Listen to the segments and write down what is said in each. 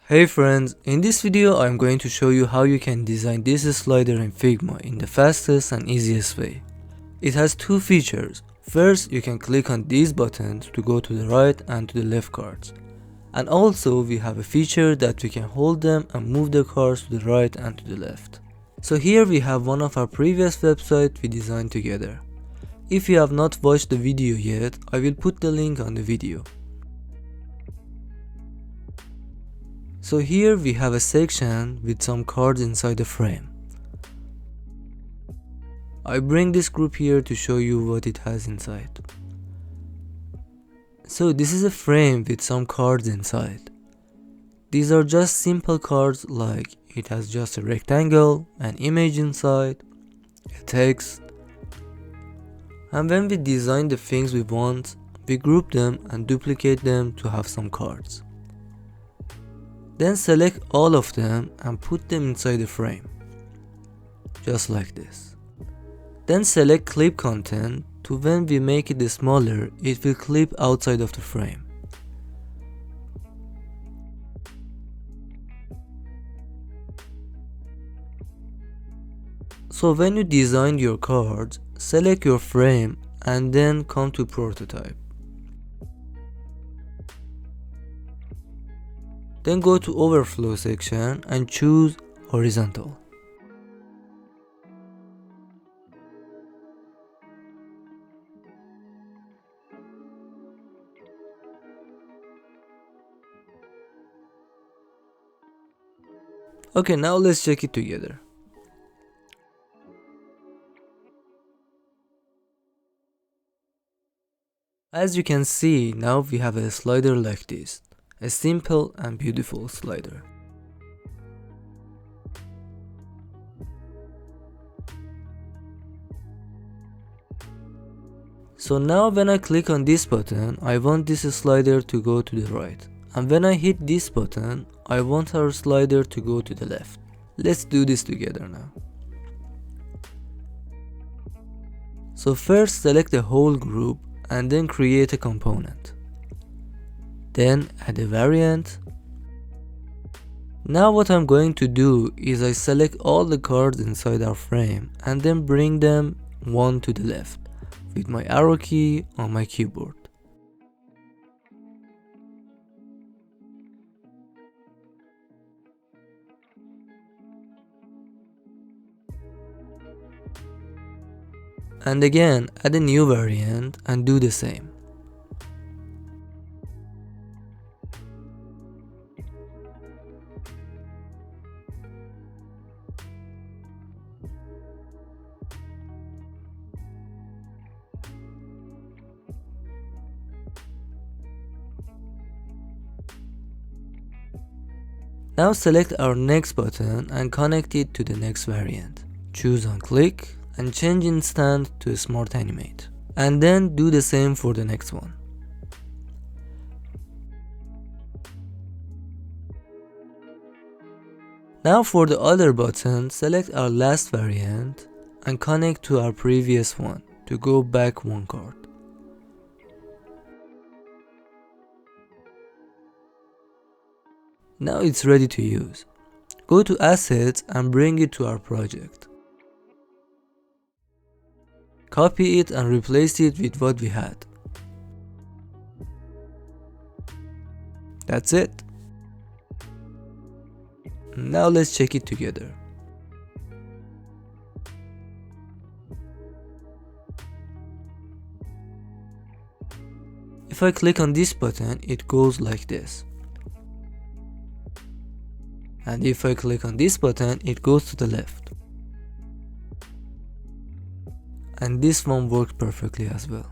Hey friends, in this video I'm going to show you how you can design this slider in Figma in the fastest and easiest way. It has two features. First, you can click on these buttons to go to the right and to the left cards. And also we have a feature that we can hold them and move the cards to the right and to the left. So here we have one of our previous websites we designed together. If you have not watched the video yet, I will put the link on the video. So here we have a section with some cards inside the frame. I bring this group here to show you what it has inside. So this is a frame with some cards inside. These are just simple cards, like it has just a rectangle, an image inside, a text. And when we design the things we want, we group them and duplicate them to have some cards. Then select all of them and put them inside the frame, just like this. Then select clip content to when we make it smaller, it will clip outside of the frame. So when you design your cards, select your frame and then come to prototype. Then go to overflow section and choose horizontal. Okay, now let's check it together. As you can see, now we have a slider like this. A simple and beautiful slider. So now when I click on this button, I want this slider to go to the right. And when I hit this button, I want our slider to go to the left. Let's do this together now. So first select the whole group and then create a component. Then add a variant. Now what I'm going to do is I select all the cards inside our frame and then bring them one to the left with my arrow key on my keyboard. And again add a new variant and do the same. Now select our next button and connect it to the next variant. Choose on click and change instant to smart animate. And then do the same for the next one. Now for the other button, select our last variant and connect to our previous one to go back one card. Now it's ready to use. Go to assets and bring it to our project. Copy it and replace it with what we had. That's it. Now let's check it together. If I click on this button, it goes like this. And if I click on this button, it goes to the left. And this one worked perfectly as well.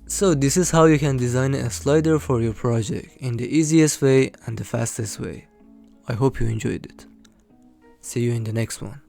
So this is how you can design a slider for your project in the easiest way and the fastest way. I hope you enjoyed it. See you in the next one.